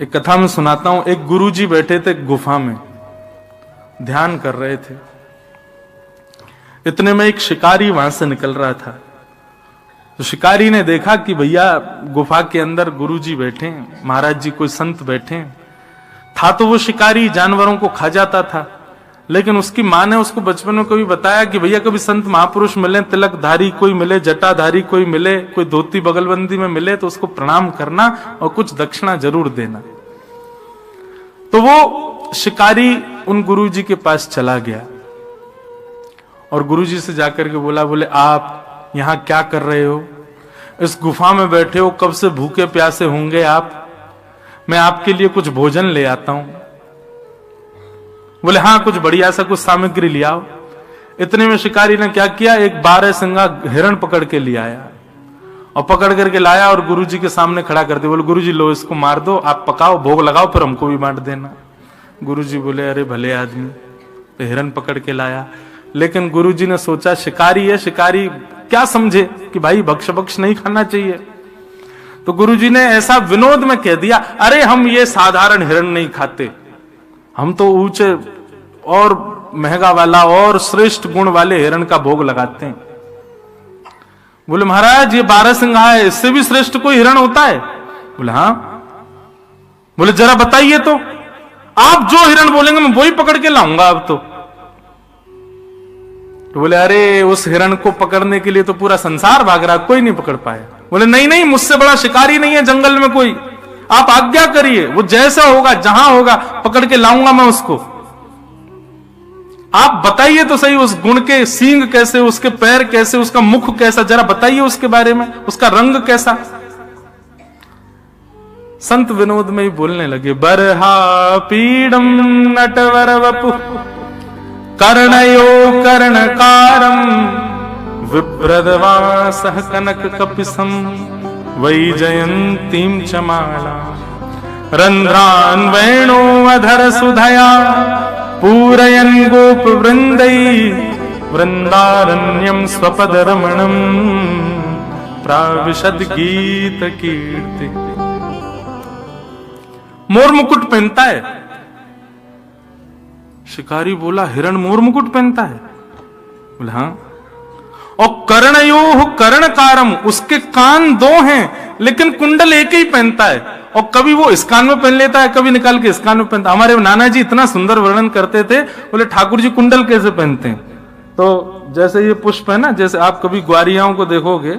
एक कथा में सुनाता हूं। एक गुरुजी बैठे थे गुफा में, ध्यान कर रहे थे। इतने में एक शिकारी वहां से निकल रहा था। तो शिकारी ने देखा कि भैया गुफा के अंदर गुरुजी बैठे हैं, महाराज जी कोई संत बैठे हैं। था तो वो शिकारी जानवरों को खा जाता था, लेकिन उसकी मां ने उसको बचपन में कभी बताया कि भैया कभी संत महापुरुष मिले, तिलकधारी कोई मिले, जटाधारी कोई मिले, कोई धोती बगलबंदी में मिले तो उसको प्रणाम करना और कुछ दक्षिणा जरूर देना। तो वो शिकारी उन गुरुजी के पास चला गया और गुरुजी से जाकर के बोले आप यहां क्या कर रहे हो? इस गुफा में बैठे हो, कब से भूखे प्यासे होंगे आप, मैं आपके लिए कुछ भोजन ले आता हूं। बोले हाँ, कुछ बढ़िया सा कुछ सामग्री ले आओ। इतने में शिकारी ने क्या किया, एक 12 सिंगा हिरण पकड़ के ले आया और पकड़ करके लाया और गुरुजी के सामने खड़ा कर दिया। बोले गुरुजी लो इसको मार दो, आप पकाओ, भोग लगाओ, फिर हमको भी बांट देना। गुरुजी बोले अरे भले आदमी, तो हिरण पकड़ के लाया। लेकिन गुरुजी ने सोचा शिकारी है, शिकारी क्या समझे कि भाई भक्ष भक्ष नहीं खाना चाहिए। तो गुरुजी ने ऐसा विनोद में कह दिया, अरे हम ये साधारण हिरण नहीं खाते, हम तो ऊंचे और महंगा वाला और श्रेष्ठ गुण वाले हिरण का भोग लगाते हैं। बोले महाराज ये 12 सिंगा है, इससे भी श्रेष्ठ कोई हिरण होता है? बोले हाँ। बोले जरा बताइए तो, आप जो हिरण बोलेंगे मैं वही पकड़ के लाऊंगा अब तो बोले अरे उस हिरण को पकड़ने के लिए तो पूरा संसार भाग रहा, कोई नहीं पकड़ पाया। बोले नहीं नहीं, मुझसे बड़ा शिकारी नहीं है जंगल में कोई, आप आज्ञा करिए, वो जैसा होगा जहां होगा पकड़ के लाऊंगा मैं उसको। आप बताइए तो सही, उस गुण के सींग कैसे, उसके पैर कैसे, उसका मुख कैसा, जरा बताइए उसके बारे में, उसका रंग कैसा। संत विनोद में ही बोलने लगे, बरहा पीडम नटवर वपु कर्णयो कर्णकारम विभ्रदवासः कनक कपिसम वैजयंतीं च माला रंध्रान् वेणो अधर सुधया पूरयन् गोप वृंदै वृंदारण्यं स्वपद रमणं प्राविशद गीत कीर्ति। मोर मुकुट पहनता है। शिकारी बोला हिरण मोर मुकुट पहनता है? बोला हाँ। और कर्णयोः कर्णकारम, उसके कान 2 हैं लेकिन कुंडल एक ही पहनता है, और कभी वो इस कान में पहन लेता है, कभी निकाल के इस कान में पहनता है। हमारे नाना जी इतना सुंदर वर्णन करते थे, बोले ठाकुर जी कुंडल कैसे पहनते हैं? तो जैसे ये पुष्प है ना, जैसे आप कभी ग्वारियाओं को देखोगे